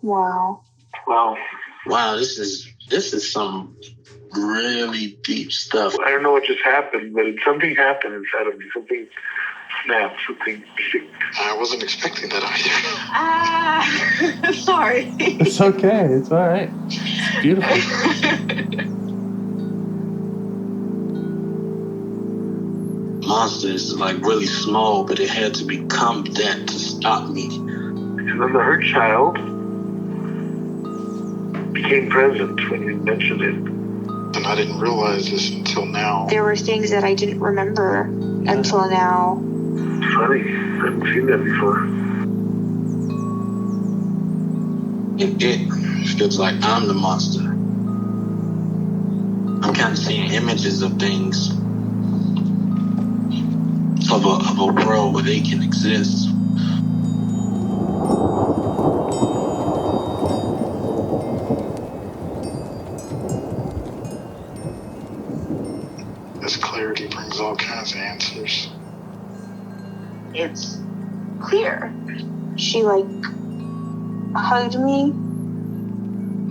Wow. Wow, this is some really deep stuff. I don't know what just happened, but something happened inside of me. Something snapped, something. I wasn't expecting that either. Sorry. It's okay. It's all right. It's beautiful. Monster is like really small, but it had to become that to stop me. And then the hurt child became present when you mentioned it. And I didn't realize this until now. There were things that I didn't remember until now. Funny, I haven't seen that before. It feels like I'm the monster. I'm kind of seeing images of things, of a world where they can exist. This clarity brings all kinds of answers. It's clear. She hugged me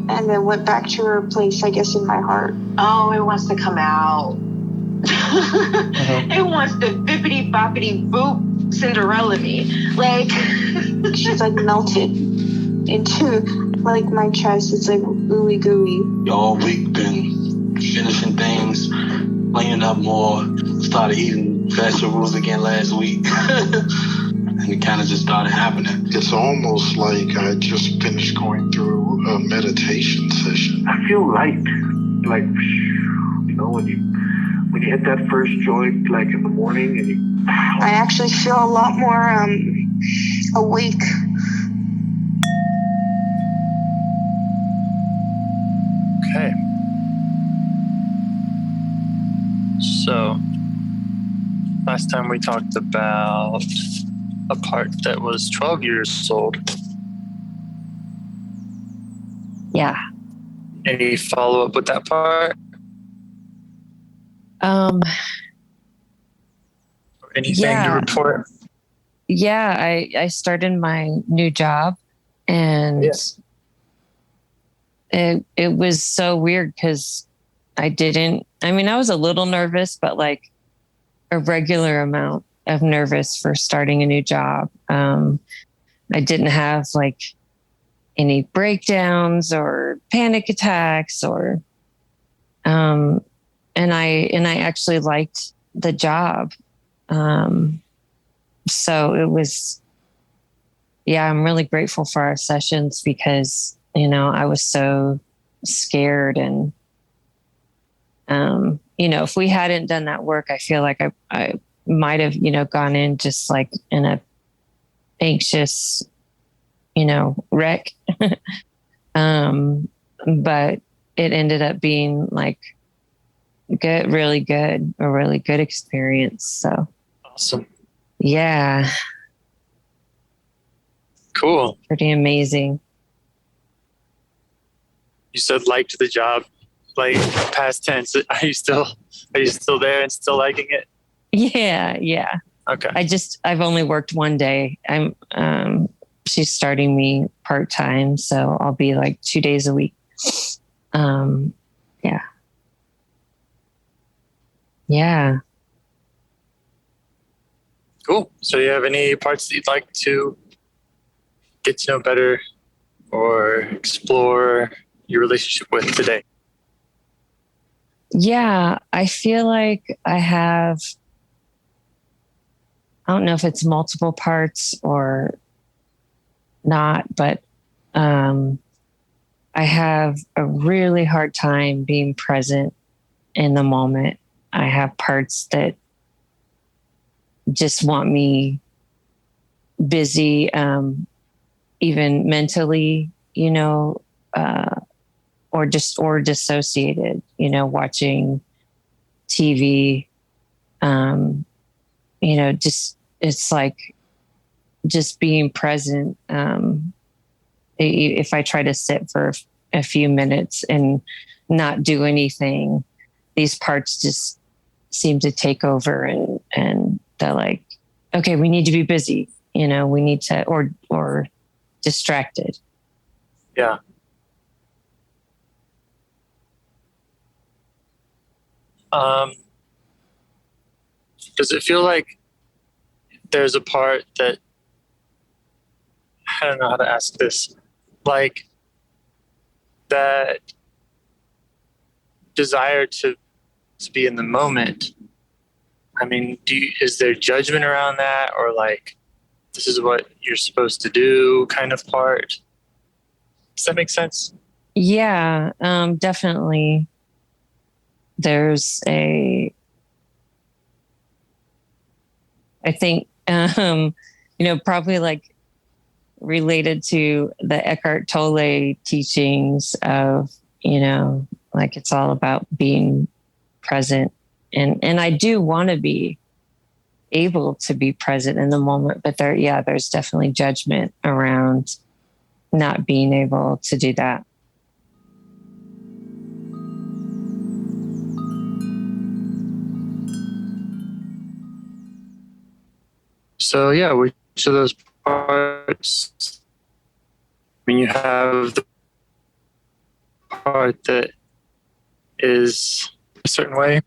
and then went back to her place, I guess, in my heart. Oh, it wants to come out. It wants to bippity boppity boop Cinderella me. She's melted into my chest. It's ooey gooey. All week been finishing things, cleaning up more, started eating vegetables again last week. And it kind of just started happening. It's almost like I just finished going through a meditation session. I feel light. When you hit that first joint, in the morning, and I actually feel a lot more awake. Okay. So, last time we talked about a part that was 12 years old. Yeah. Any follow-up with that part? Anything to report? Yeah, I started my new job, and it was so weird because I was a little nervous, but a regular amount of nervous for starting a new job. I didn't have any breakdowns or panic attacks and I actually liked the job. So it was, I'm really grateful for our sessions because, I was so scared and, if we hadn't done that work, I feel like I might have, gone in just in a anxious, wreck. But it ended up being a really good experience. So awesome. Yeah. Cool. Pretty amazing. You said liked the job, past tense. Are you still there and still liking it? Yeah. Okay. I've only worked one day. She's starting me part-time, so I'll be 2 days a week. Yeah. Yeah. Cool. So you have any parts that you'd like to get to know better or explore your relationship with today? Yeah, I feel like I have, I don't know if it's multiple parts or not, but I have a really hard time being present in the moment. I have parts that just want me busy, even mentally, or dissociated, watching TV, it's just being present. If I try to sit for a few minutes and not do anything, these parts just seem to take over and they're okay, we need to be busy, we need to, or distracted. Yeah. Does it feel like there's a part that, I don't know how to ask this, like that desire to be in the moment? I mean, is there judgment around that, or like this is what you're supposed to do kind of part? Does that make sense? Yeah, definitely. There's I think, probably like related to the Eckhart Tolle teachings of, like it's all about being present. And I do want to be able to be present in the moment, but there's definitely judgment around not being able to do that. So yeah, which of those parts? I mean, you have the part that is a certain way,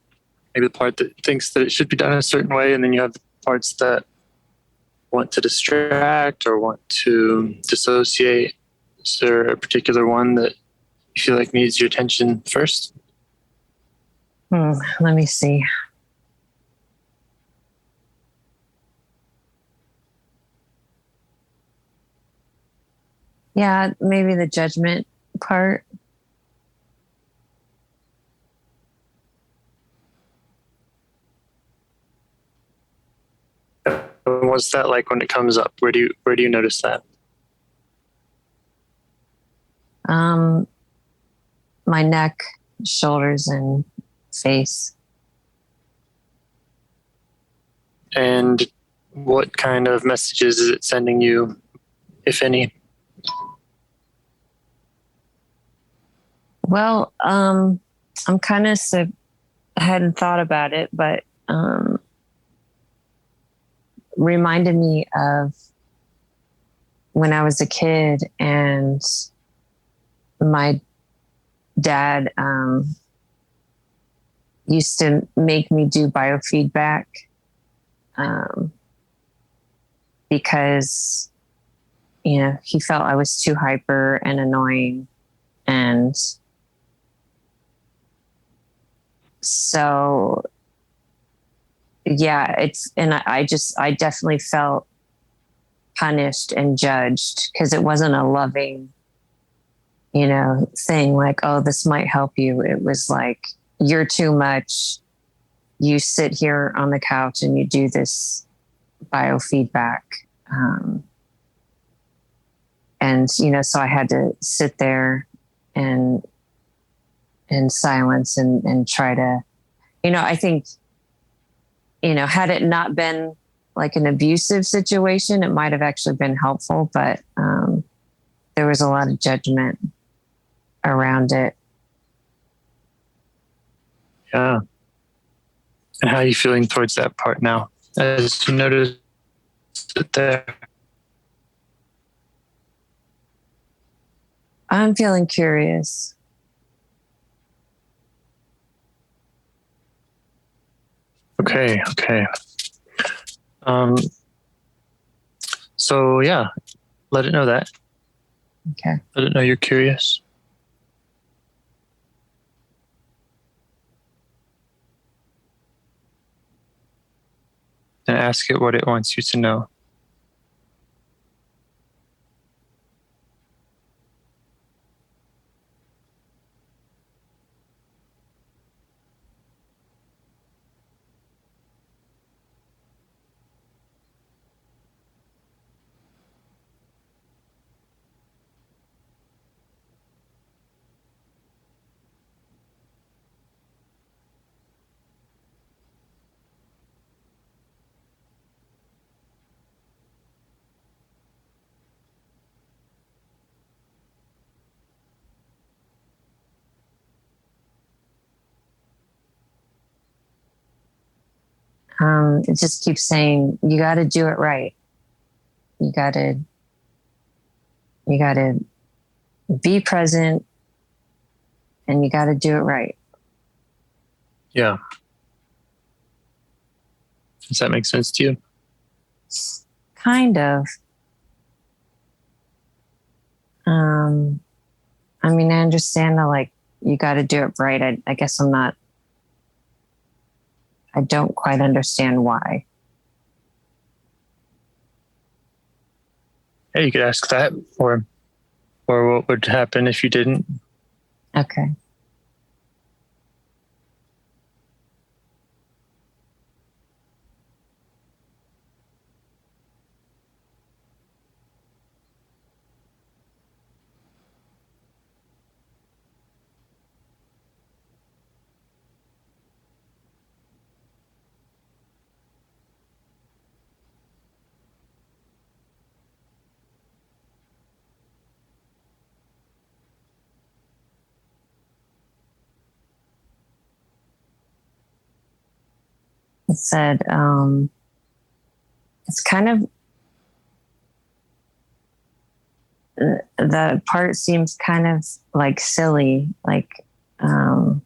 maybe the part that thinks that it should be done a certain way, and then you have the parts that want to distract or want to dissociate. Is there a particular one that you feel like needs your attention first? Let me see. Yeah, maybe the judgment part. What's that like when it comes up? Where do you notice that? My neck, shoulders, and face. And what kind of messages is it sending you, if any? Well, I'm kind of I hadn't thought about it, but reminded me of when I was a kid and my dad used to make me do biofeedback because, he felt I was too hyper and annoying. And so, yeah, I definitely felt punished and judged because it wasn't a loving, thing like, oh, this might help you. It was like, you're too much. You sit here on the couch and you do this biofeedback. And, so I had to sit there and in silence and try to, I think, had it not been like an abusive situation, it might have actually been helpful, but there was a lot of judgment around it. Yeah. And how are you feeling towards that part now? As you notice it there. I'm feeling curious. Okay. So yeah, let it know that. Okay. Let it know you're curious. And ask it what it wants you to know. It just keeps saying, you got to do it right. You got to be present, and you got to do it right. Yeah. Does that make sense to you? Kind of. I mean, I understand that, like, you got to do it right. I guess I don't quite understand why. Yeah, you could ask that, or what would happen if you didn't. Okay. It said, it's kind of, the part seems kind of like silly, like, or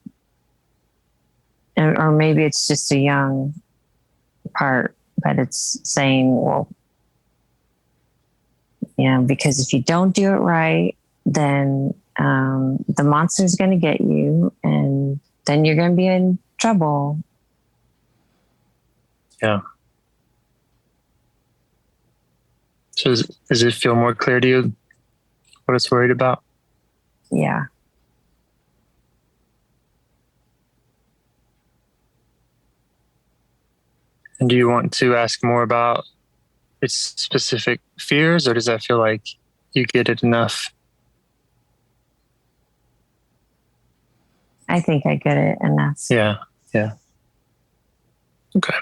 maybe it's just a young part, but it's saying, well, because if you don't do it right, then the monster's going to get you, and then you're going to be in trouble. Yeah. So does it feel more clear to you what it's worried about? Yeah. And do you want to ask more about its specific fears, or does that feel like you get it enough? I think I get it enough. Yeah. Okay.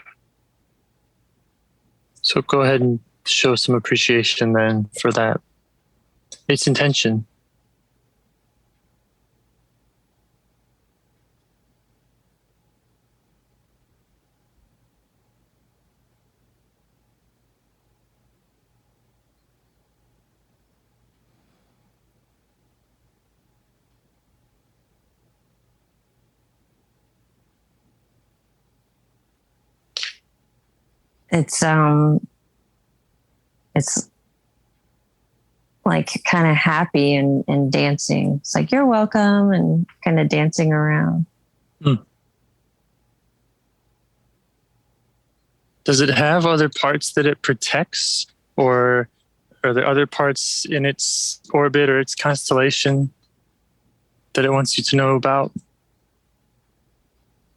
So go ahead and show some appreciation then for that. Its intention. It's like kind of happy and dancing. It's like, you're welcome, and kind of dancing around. Does it have other parts that it protects, or are there other parts in its orbit or its constellation that it wants you to know about?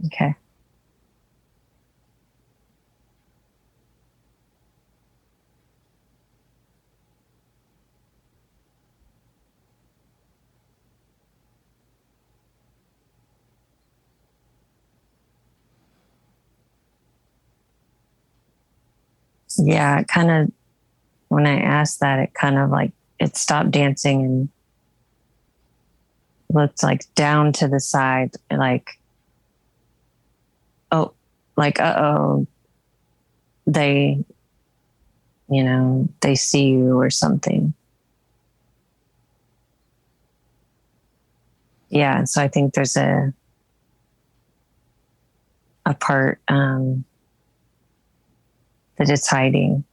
Okay. Yeah, it kind of, when I asked that, it kind of like, it stopped dancing and looked like down to the side, like, oh, like, uh-oh, they see you or something. Yeah, and so I think there's a part that it's hiding.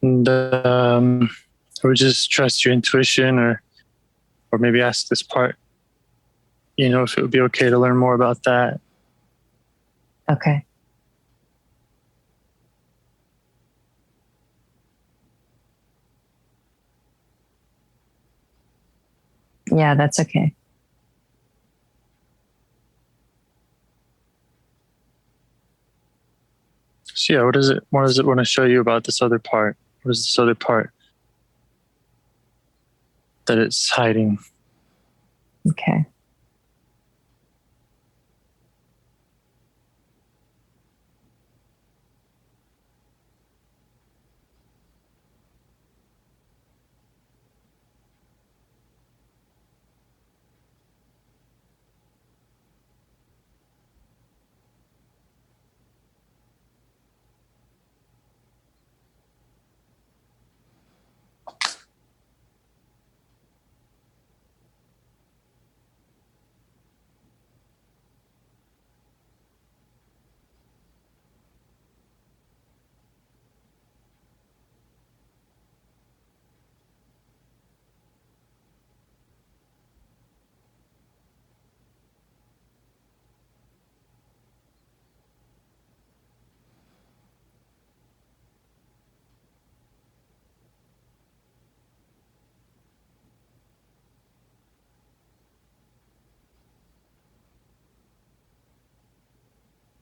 And I would just trust your intuition, or maybe ask this part, if it would be okay to learn more about that. Okay. Yeah, that's okay. So yeah, what does it want to show you about this other part? What is this other part that it's hiding? Okay.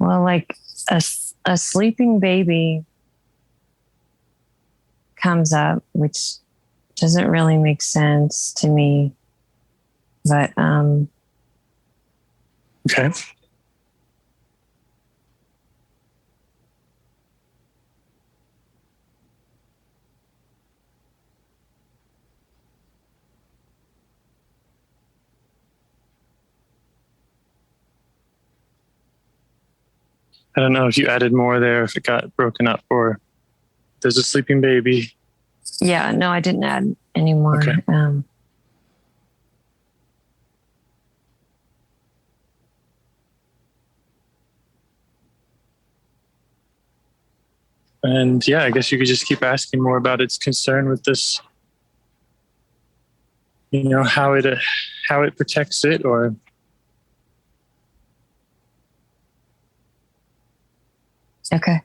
Well, like a sleeping baby comes up, which doesn't really make sense to me. But Okay. I don't know if you added more there, if it got broken up, or there's a sleeping baby. yeah, no, I didn't add any more. Okay. And yeah, I guess you could just keep asking more about its concern with this, how it protects it, or Okay.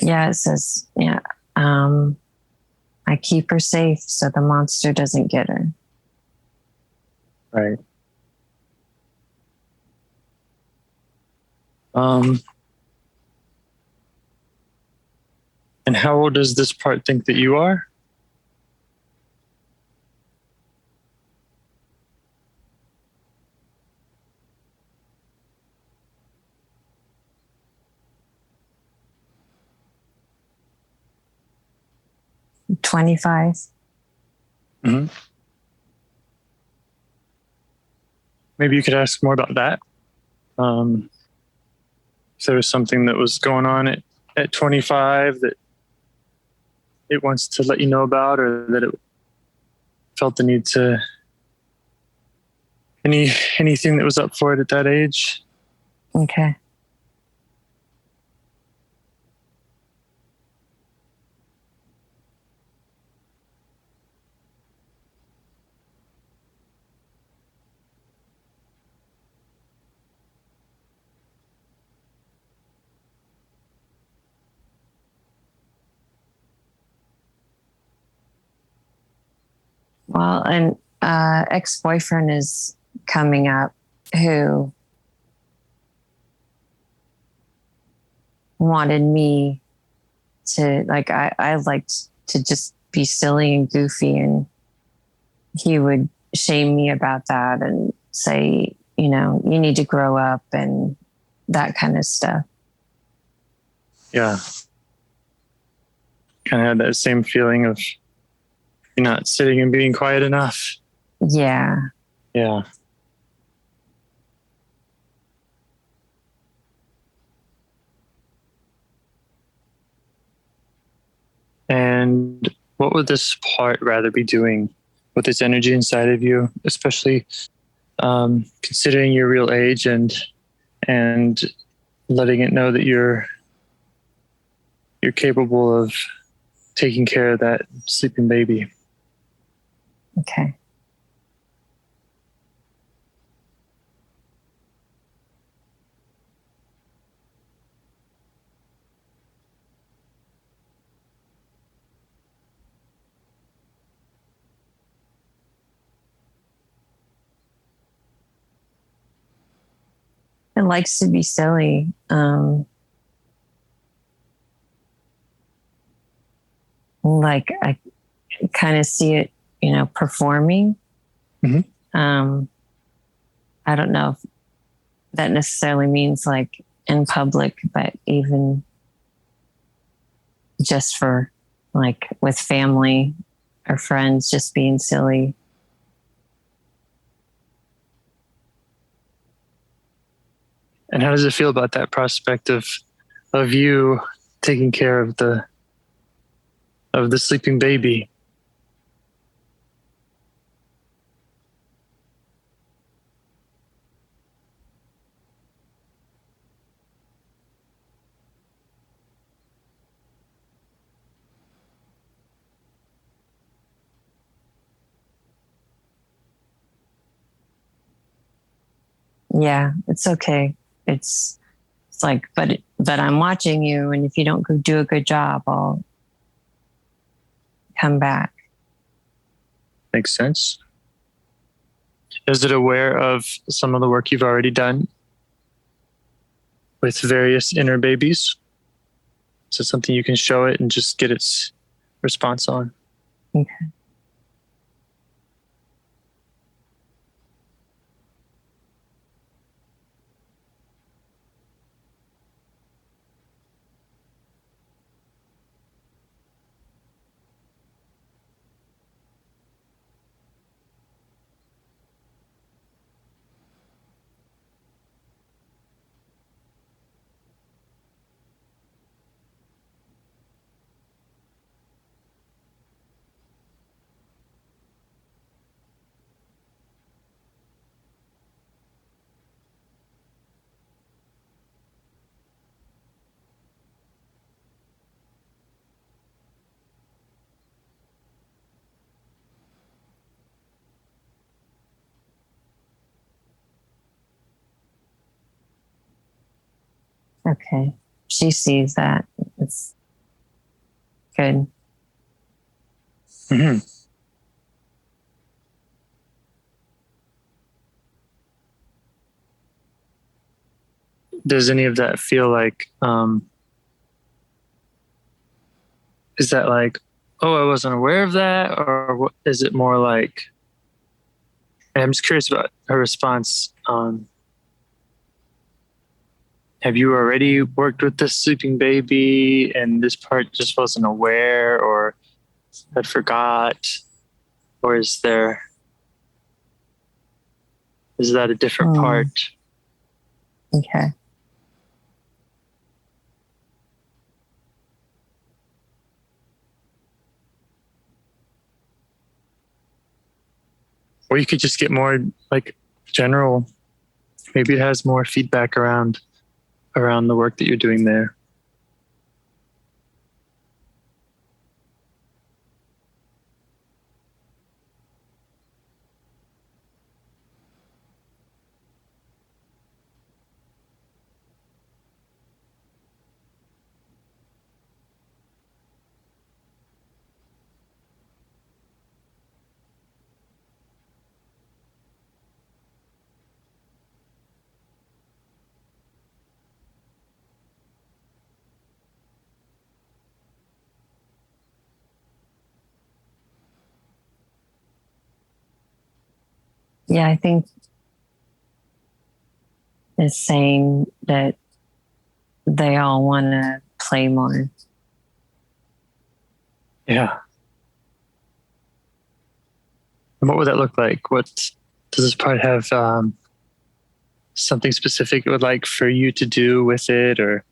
Yeah, it says, yeah, I keep her safe so the monster doesn't get her. right. And how old does this part think that you are? $25. Mm-hmm. Maybe you could ask more about that. If there was something that was going on at 25 that it wants to let you know about, or that it felt the need to, anything that was up for it at that age. Okay. Well, an ex-boyfriend is coming up who wanted me to, like, I liked to just be silly and goofy, and he would shame me about that and say, you need to grow up and that kind of stuff. Yeah. Kind of had that same feeling of you're not sitting and being quiet enough. Yeah. Yeah. And what would this part rather be doing with its energy inside of you, especially considering your real age and letting it know that you're capable of taking care of that sleeping baby? Okay. It likes to be silly. Like I kind of see it, performing. Mm-hmm. I don't know if that necessarily means like in public, but even just for like with family or friends, just being silly. And how does it feel about that prospect of you taking care of the sleeping baby? Yeah, it's okay. It's like, but I'm watching you, and if you don't do a good job, I'll come back. Makes sense. Is it aware of some of the work you've already done with various inner babies? Is it something you can show it and just get its response on? Okay. Okay. She sees that. It's good. Mm-hmm. Does any of that feel like, is that like, oh, I wasn't aware of that? Or what, is it more like, and I'm just curious about her response. Have you already worked with this sleeping baby and this part just wasn't aware or had forgot? Or is that a different part? Okay. Or you could just get more like general, maybe it has more feedback around the work that you're doing there. Yeah, I think it's saying that they all want to play more. Yeah. And what would that look like? What does this part have? Something specific it would like for you to do with it, or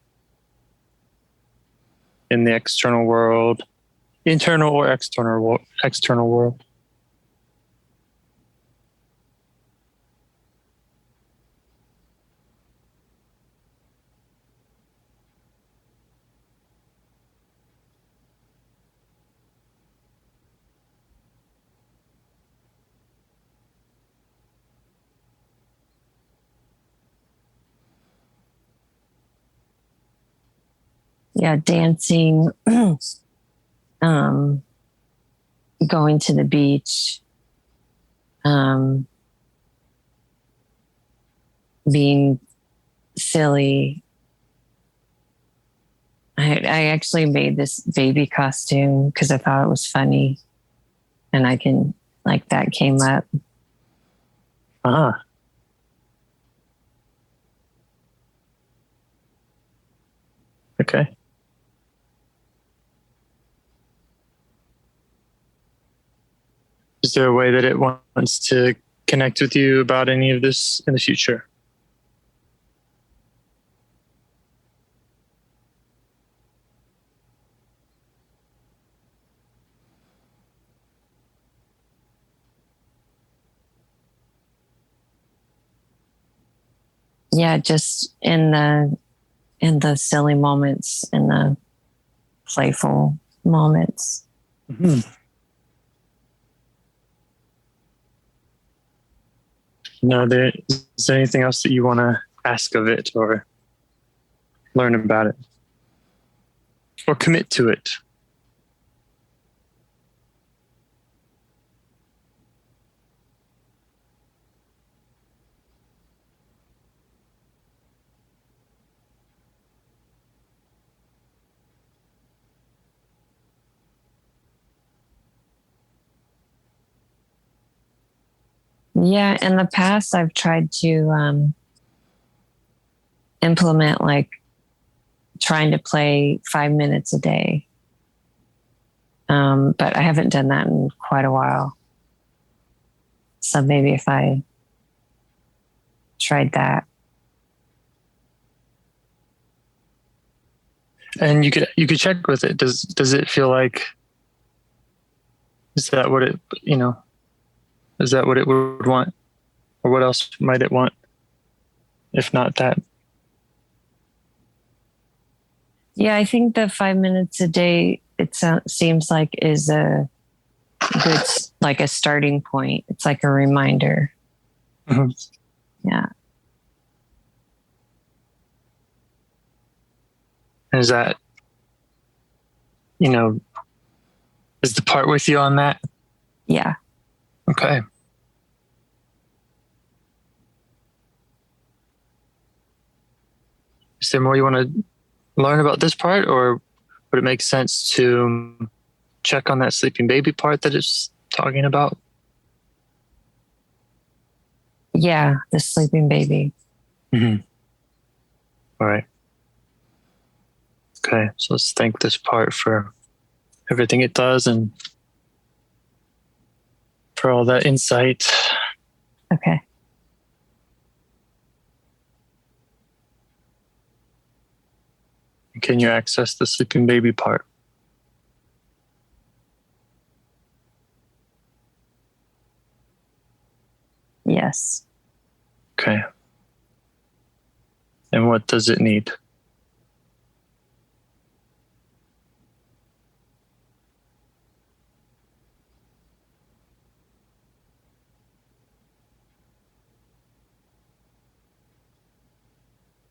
in the external world, internal or external world? Yeah, dancing, going to the beach, being silly. I actually made this baby costume because I thought it was funny, and that came up. Okay. Is there a way that it wants to connect with you about any of this in the future? Yeah, just in the silly moments, in the playful moments. Mm-hmm. No, Is there anything else that you want to ask of it or learn about it or commit to it? Yeah, in the past, I've tried to implement like trying to play 5 minutes a day. But I haven't done that in quite a while. So maybe if I tried that. And you could check with it. Does it feel like, is that what it, is that what it would want? Or what else might it want? If not that. Yeah, I think the 5 minutes a day, seems like is a good, like a starting point. It's like a reminder. Mm-hmm. Yeah. Is that, is the part with you on that? Yeah. Okay. Is there more you want to learn about this part, or would it make sense to check on that sleeping baby part that it's talking about? Yeah, the sleeping baby. Mm-hmm. All right. Okay, so let's thank this part for everything it does and for all that insight. Okay. Can you access the sleeping baby part? Yes. Okay. And what does it need?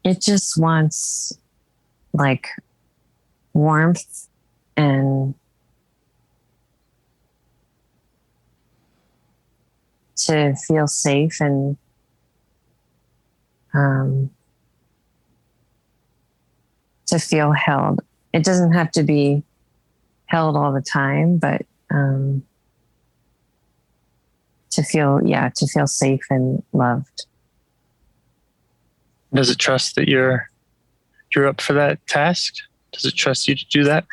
It just wants like warmth and to feel safe and to feel held. It doesn't have to be held all the time, but to feel safe and loved. Does it trust that you're up for that task? Does it trust you to do that?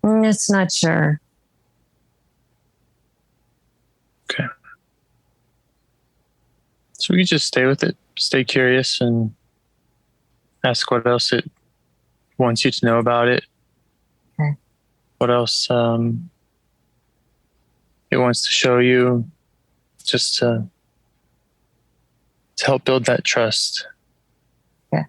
It's not sure. Okay. So we can just stay with it, stay curious, and ask what else it wants you to know about it. Okay. What else it wants to show you, just to help build that trust. Okay.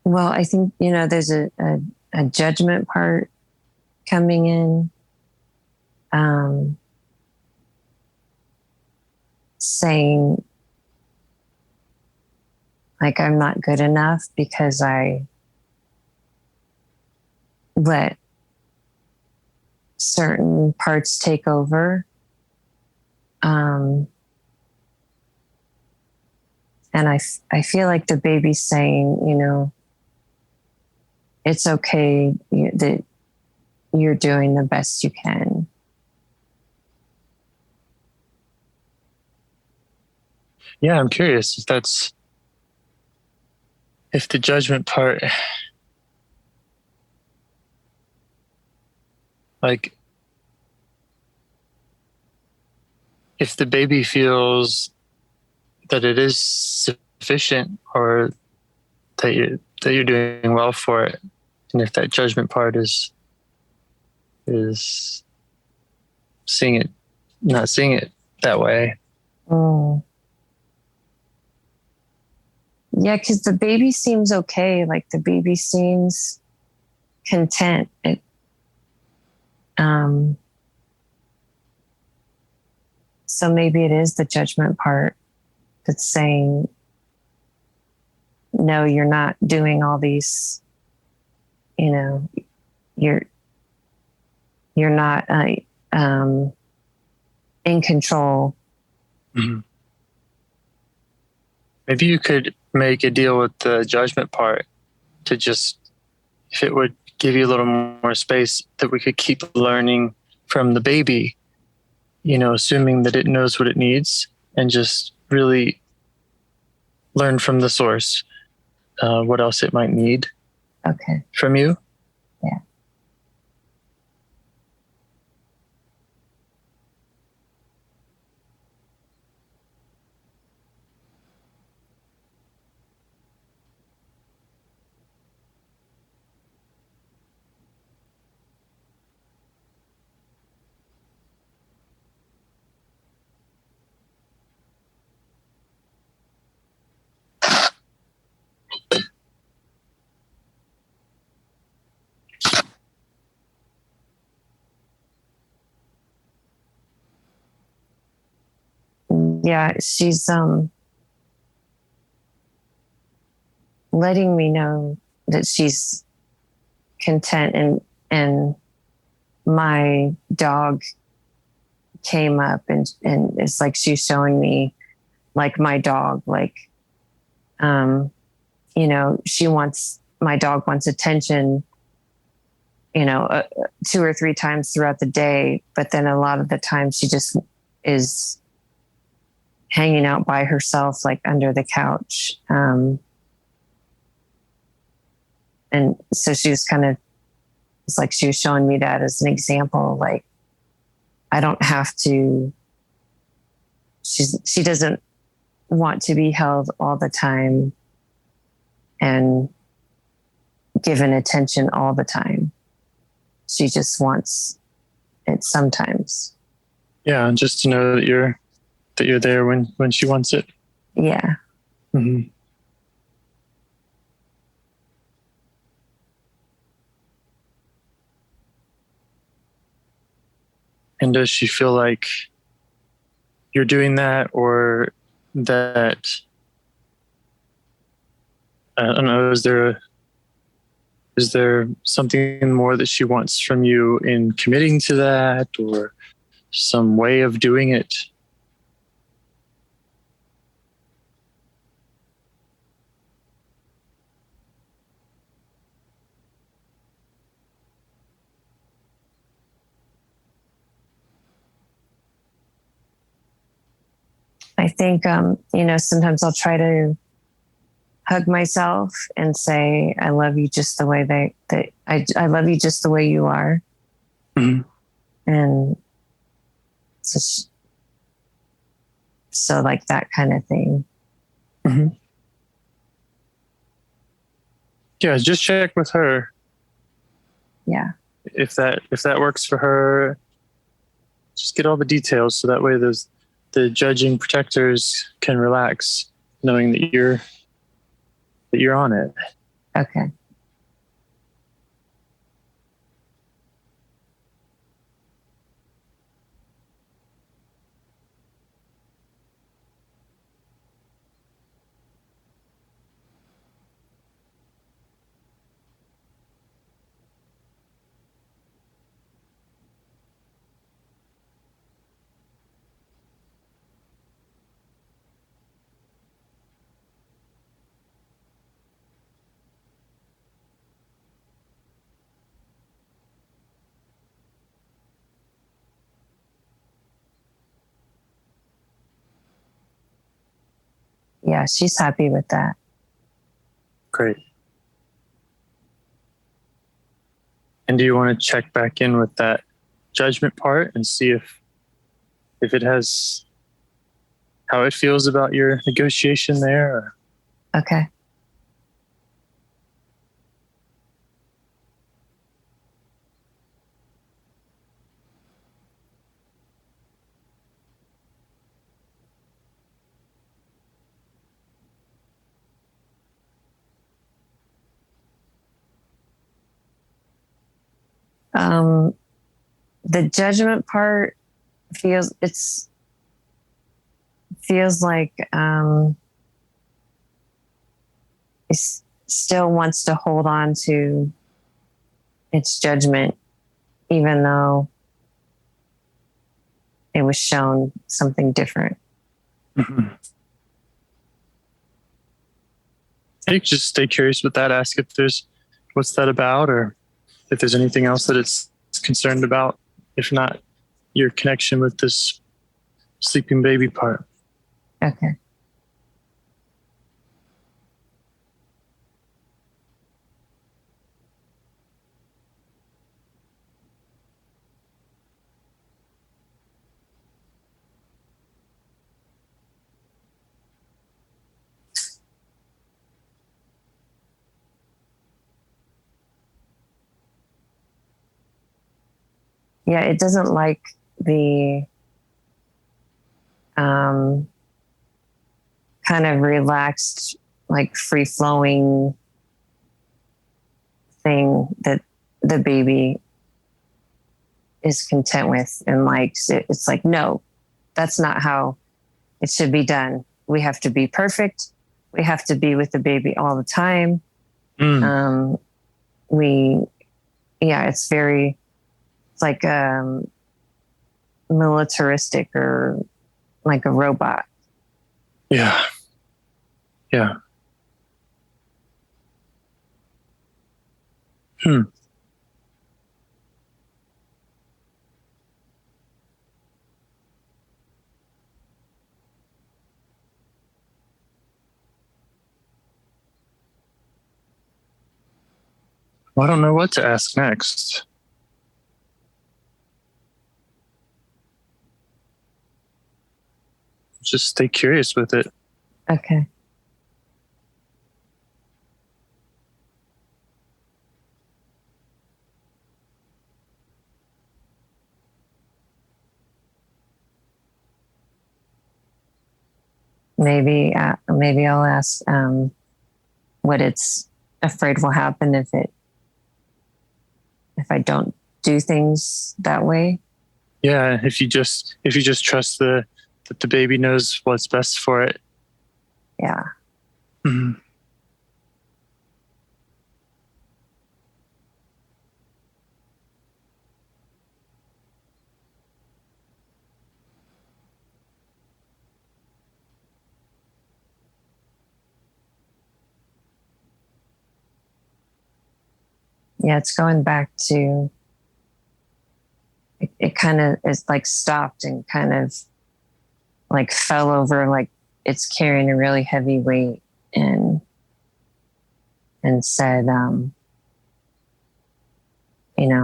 Well, I think, there's a judgment part coming in. saying like I'm not good enough because I let certain parts take over. And I feel like the baby's saying, you know, it's okay that you're doing the best you can. Yeah, I'm curious if the judgment part, like, if the baby feels that it is sufficient or that you're doing well for it, and if that judgment part is not seeing it that way. Oh. Yeah, because the baby seems okay. Like the baby seems content. So maybe it is the judgment part that's saying, no, you're not doing all these, you know, you're not in control. Mm-hmm. Maybe you could make a deal with the judgment part to just, if it would give you a little more space, that we could keep learning from the baby, you know, assuming that it knows what it needs, and just really learn from the source what else it might need from you. Yeah. Yeah, she's letting me know that she's content, and my dog came up and it's like she's showing me like my dog, like you know, my dog wants attention, you know, 2 or 3 times throughout the day, but then a lot of the time she just is hanging out by herself, like under the couch. And so she was it's like she was showing me that as an example, like I don't have to, she doesn't want to be held all the time and given attention all the time. She just wants it sometimes. Yeah, and just to know that you're there when she wants it. Yeah. Mm-hmm. And does she feel like you're doing that, or that, I don't know, is there something more that she wants from you in committing to that, or some way of doing it? I think, you know, sometimes I'll try to hug myself and say, I love you just the way that I love you just the way you are. Mm-hmm. And so like that kind of thing. Mm-hmm. Yeah, just check with her. Yeah. If that works for her, just get all the details so that way the judging protectors can relax, knowing that you're on it. Okay. Yeah, she's happy with that. Great. And do you want to check back in with that judgment part and see if it has how it feels about your negotiation there? Or? Okay. The judgment part feels like it still wants to hold on to its judgment, even though it was shown something different. Mm-hmm. You can just stay curious with that. Ask if there's what's that about, or if there's anything else that it's concerned about. If not, your connection with this sleeping baby part. Okay. Yeah, it doesn't like the kind of relaxed, like free flowing thing that the baby is content with and likes. It's like, no, that's not how it should be done. We have to be perfect. We have to be with the baby all the time. It's like militaristic or like a robot. Yeah. Well, I don't know what to ask next. Just stay curious with it. Okay. Maybe I'll ask what it's afraid will happen if I don't do things that way. Yeah, if you just trust that the baby knows what's best for it. Yeah. Mm-hmm. Yeah, it's going back to it kind of is like stopped and kind of like fell over, like it's carrying a really heavy weight and said,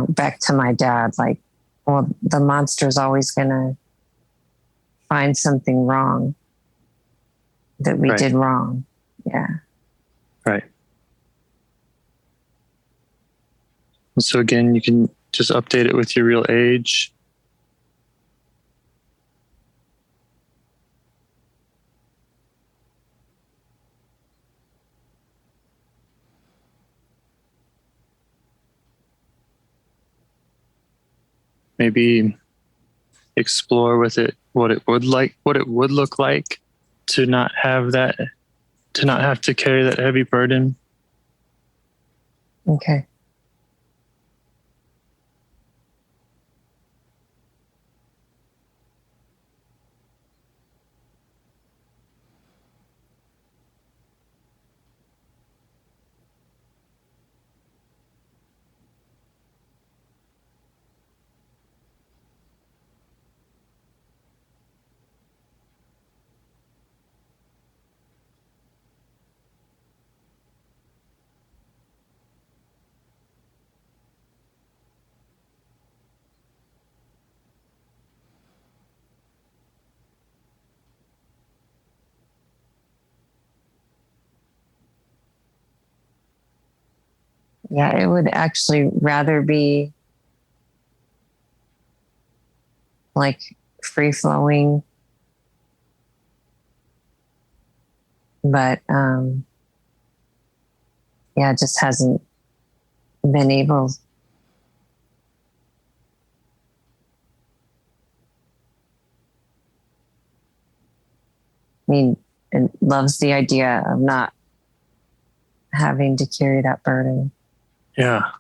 back to my dad, like, well, the monster's always going to find something wrong that we did wrong. Yeah. Right. And so again, you can just update it with your real age. Maybe explore with it what it would look like to not have to carry that heavy burden. Okay. Yeah, it would actually rather be like free flowing, but yeah, it just hasn't been able. I mean, it loves the idea of not having to carry that burden. Yeah.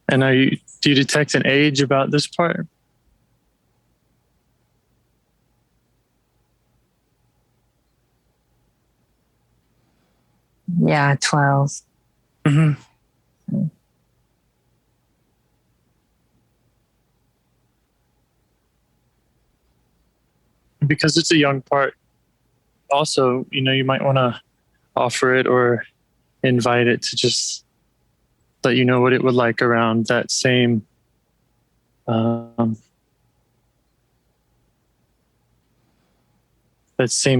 And do you detect an age about this part? Yeah, 12. Mm-hmm. Because it's a young part, also, you might want to offer it or invite it to just let you know what it would like around that same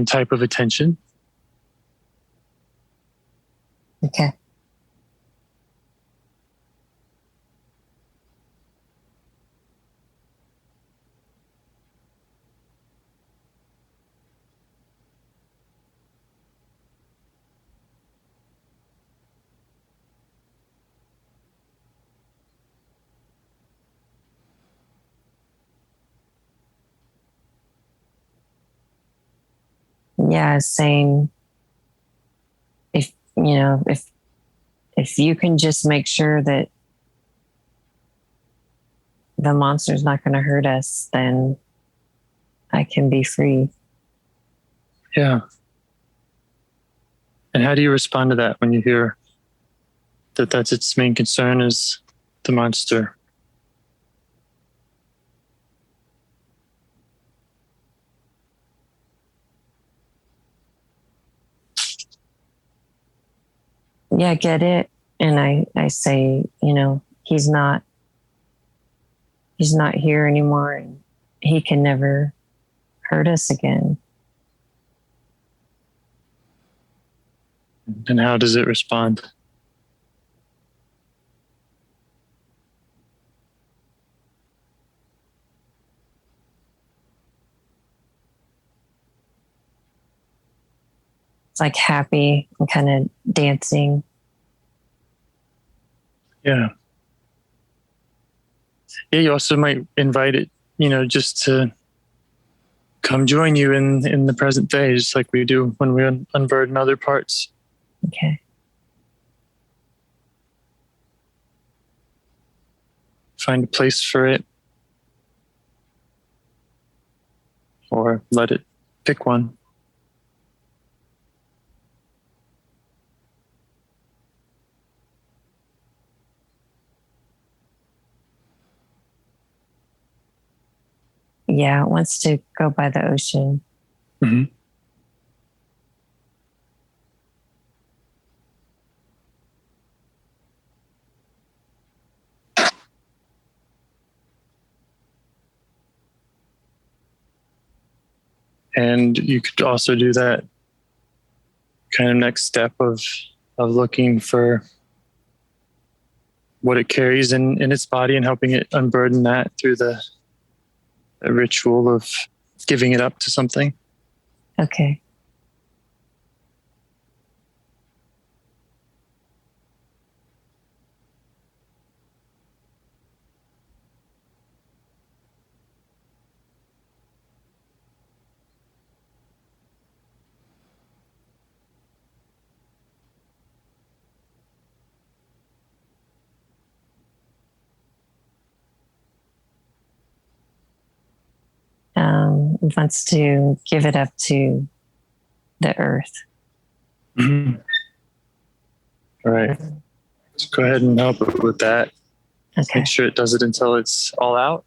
type of attention. Okay. Yeah, saying if you can just make sure that the monster's not going to hurt us, then I can be free. Yeah. And how do you respond to that when you hear that that's its main concern is the monster? Yeah, get it. And I say, he's not here anymore and he can never hurt us again. And how does it respond? It's like happy and kind of dancing. Yeah. Yeah, you also might invite it, just to come join you in the present day, just like we do when we unburden other parts. Okay. Find a place for it, or let it pick one. Yeah, it wants to go by the ocean. Mm-hmm. And you could also do that kind of next step of looking for what it carries in its body and helping it unburden that through the ritual of giving it up to something. Okay. Wants to give it up to the earth. Mm-hmm. All right. Let's go ahead and help it with that. Okay. Make sure it does it until it's all out.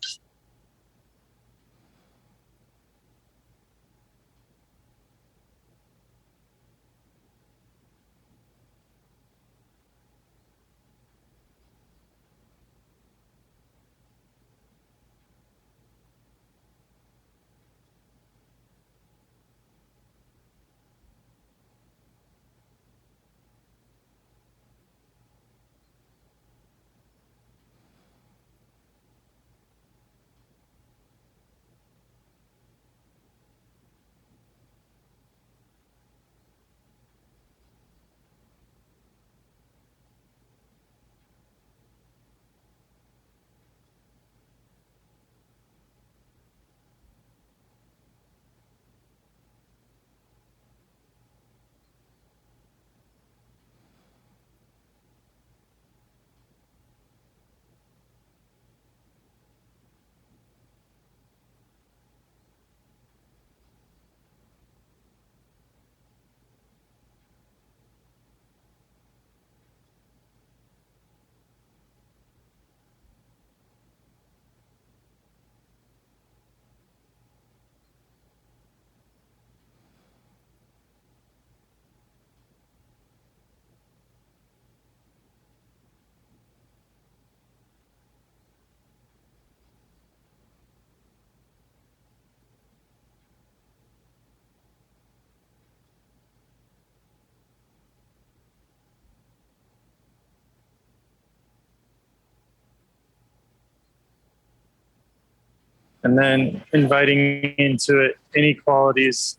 And then inviting into it any qualities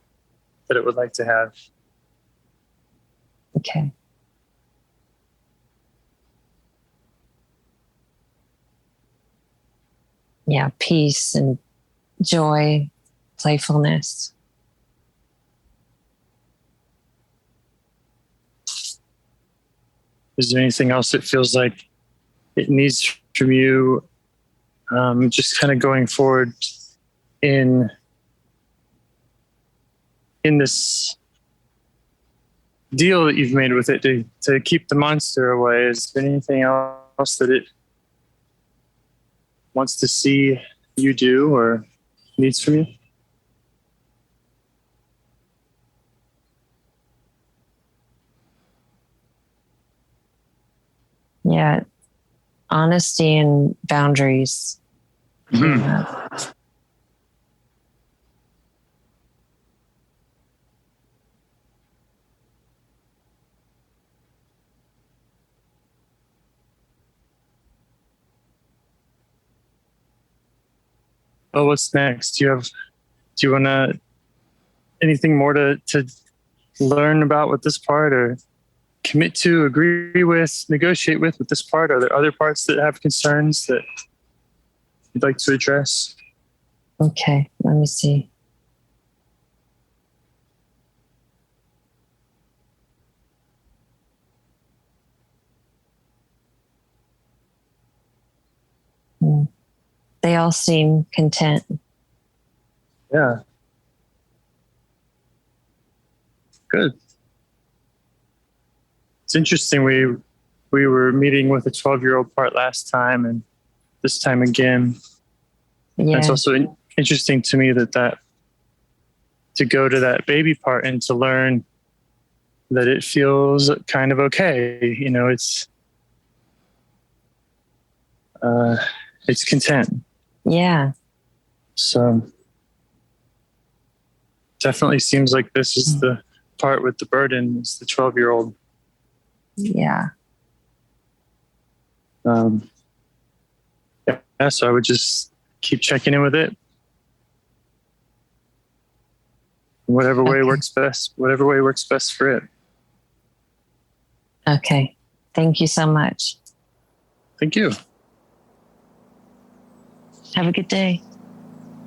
that it would like to have. Okay. Yeah, peace and joy, playfulness. Is there anything else that feels like it needs from you, just kind of going forward in this deal that you've made with it to keep the monster away? Is there anything else that it wants to see you do or needs from you? Yeah, honesty and boundaries. Mm-hmm. Well, what's next? Do you want to anything more to learn about with this part, or commit to, agree with, negotiate with this part? Are there other parts that have concerns that you'd like to address? Okay, let me see. They all seem content. Yeah. Good. It's interesting. We were meeting with a 12-year-old part last time, and this time again. Yeah. And it's also interesting to me that to go to that baby part and to learn that it feels kind of okay. You know, it's content. Yeah. So definitely seems like this is the part with the burden. It's the 12-year-old. Yeah. Yeah. So I would just keep checking in with it. Whatever way works best. Whatever way works best for it. Okay. Thank you so much. Thank you. Have a good day.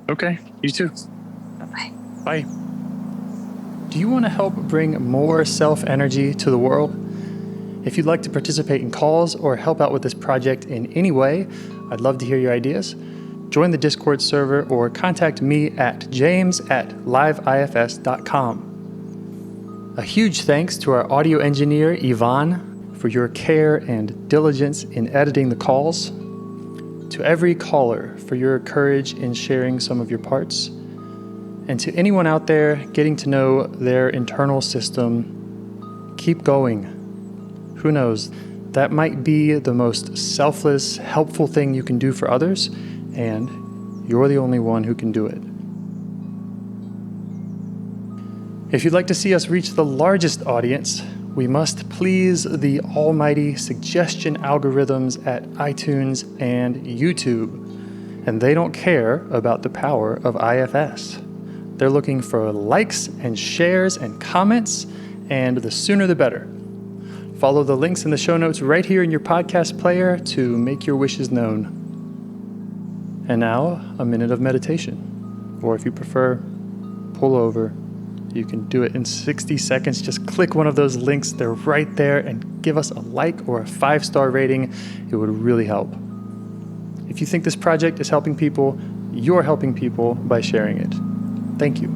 Okay. You too. Bye-bye. Bye. Do you want to help bring more self-energy to the world? If you'd like to participate in calls or help out with this project in any way, I'd love to hear your ideas. Join the Discord server or contact me at james@liveifs.com. A huge thanks to our audio engineer, Yvonne, for your care and diligence in editing the calls. To every caller for your courage in sharing some of your parts. And to anyone out there getting to know their internal system, keep going. Who knows? That might be the most selfless, helpful thing you can do for others, and you're the only one who can do it. If you'd like to see us reach the largest audience, we must please the almighty suggestion algorithms at iTunes and YouTube. And they don't care about the power of IFS. They're looking for likes and shares and comments, and the sooner the better. Follow the links in the show notes right here in your podcast player to make your wishes known. And now, a minute of meditation. Or if you prefer, pull over. You can do it in 60 seconds. Just click one of those links. They're right there, and give us a like or a 5-star rating. It would really help. If you think this project is helping people, you're helping people by sharing it. Thank you.